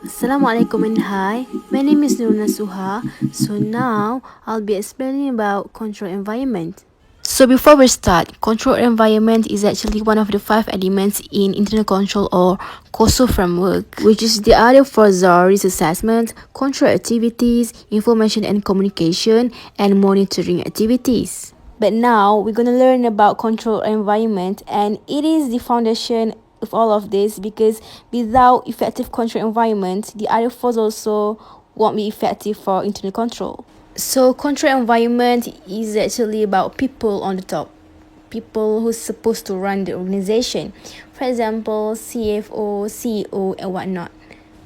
Assalamualaikum and hi, my name is Nuruna Suha. So now I'll be explaining about control environment. So before we start, control environment is actually one of the 5 elements in internal control or COSO framework, which is the other for risk assessment, control activities, information and communication, and monitoring activities. But now we're going to learn about control environment, and it is the foundation of all of this, because without effective control environment, the other fours also won't be effective for internal control. So control environment is actually about people on the top, people who's supposed to run the organization. For example, CFO, CEO, and whatnot.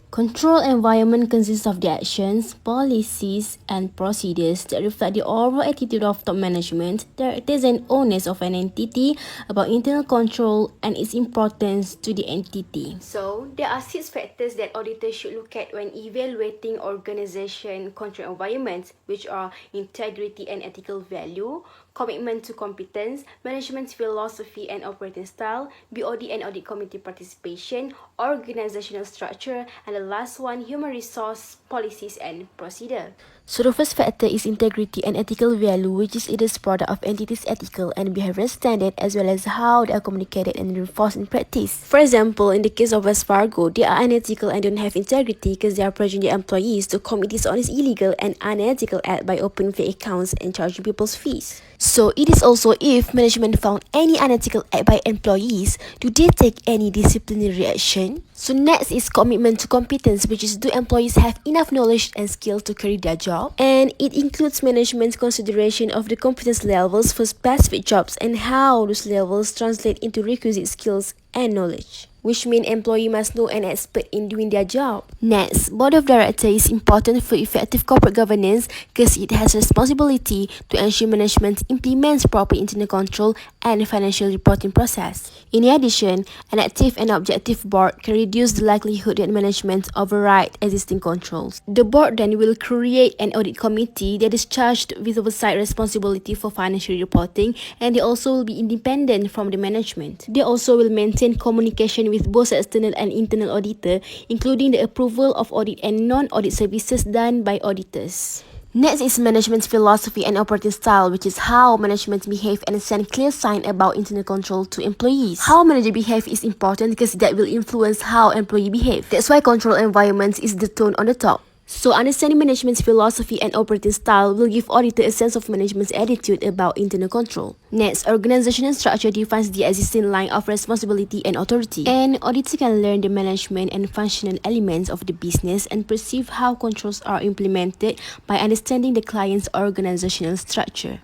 Control environment consists of the actions, policies, and procedures that reflect the overall attitude of top management, directors, and owners of an entity about internal control and its importance to the entity. So, there are 6 factors that auditors should look at when evaluating organization control environments, which are integrity and ethical value, commitment to competence, management philosophy and operating style, BOD and audit committee participation, organizational structure, and the last one, human resource policies and procedure. So the first factor is integrity and ethical value, which is it is product of entities' ethical and behavioral standard, as well as how they are communicated and reinforced in practice. For example, in the case of Wells Fargo, they are unethical and don't have integrity because they are pressuring their employees to commit dishonest, illegal, and unethical act by opening fake accounts and charging people's fees. So it is also if management found any unethical act by employees, do they take any disciplinary action? So next is commitment to competence, which is do employees have enough knowledge and skill to carry their job? And it includes management's consideration of the competence levels for specific jobs and how those levels translate into requisite skills and knowledge, which mean employee must know and expert in doing their job. Next, board of directors is important for effective corporate governance because it has responsibility to ensure management implements proper internal control and financial reporting process. In addition, an active and objective board can reduce the likelihood that management override existing controls. The board then will create an audit committee that is charged with oversight responsibility for financial reporting, and they also will be independent from the management. They also will maintain communication with both external and internal auditor, including the approval of audit and non-audit services done by auditors. Next is management's philosophy and operating style, which is how management behave and send clear sign about internal control to employees. How manager behave is important because that will influence how employee behave. That's why control environment is the tone on the top. So understanding management's philosophy and operating style will give auditor a sense of management's attitude about internal control. Next, organizational structure defines the existing line of responsibility and authority. And auditor can learn the management and functional elements of the business and perceive how controls are implemented by understanding the client's organizational structure.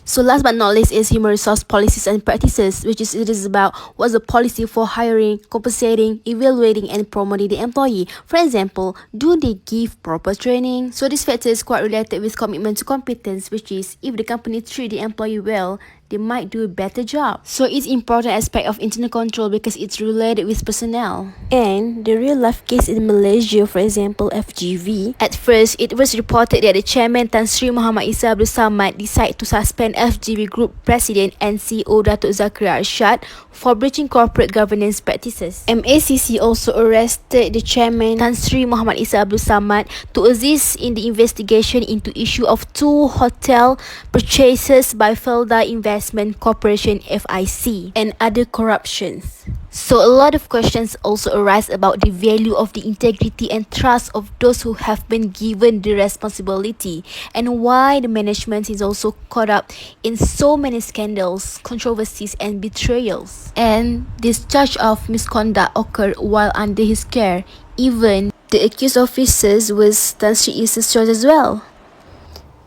So last but not least is human resource policies and practices, which is it is about what's the policy for hiring, compensating, evaluating, and promoting the employee. For example, do they give proper training? So this factor is quite related with commitment to competence, which is if the company treat the employee well, they might do a better job. So it's important aspect of internal control because it's related with personnel. And the real life case in Malaysia, for example, FGV, at first it was reported that the chairman Tan Sri Muhammad Isa Abdul Samad decided to suspend FGV Group President and CEO Datuk Zakaria Arshad for breaching corporate governance practices. MACC also arrested the chairman Tan Sri Muhammad Isa Abdul Samad to assist in the investigation into issue of 2 hotel purchases by Felda Investment Corporation (FIC) and other corruptions. So a lot of questions also arise about the value of the integrity and trust of those who have been given the responsibility, and why the management is also caught up in so many scandals, controversies, and betrayals. And this charge of misconduct occurred while under his care. Even the accused officers was Tan Sri Isa's choice as well.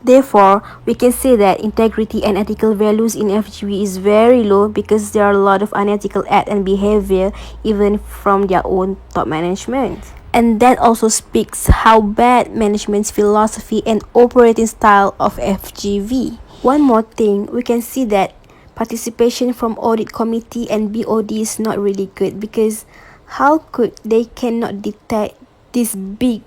Therefore, we can say that integrity and ethical values in FGV is very low because there are a lot of unethical act and behavior even from their own top management. And that also speaks how bad management's philosophy and operating style of FGV. One more thing, we can see that participation from audit committee and BOD is not really good, because how could they cannot detect this big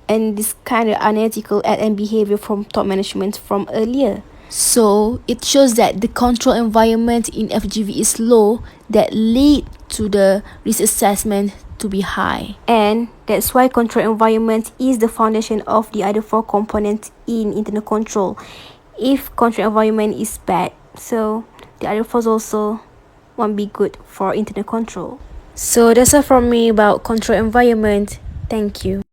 and this kind of unethical act and behavior from top management from earlier? So it shows that the control environment in FGV is low, that lead to the risk assessment to be high. And that's why control environment is the foundation of the other 4 components in internal control. If control environment is bad, so the other 4 also won't be good for internal control. So that's all from me about control environment. Thank you.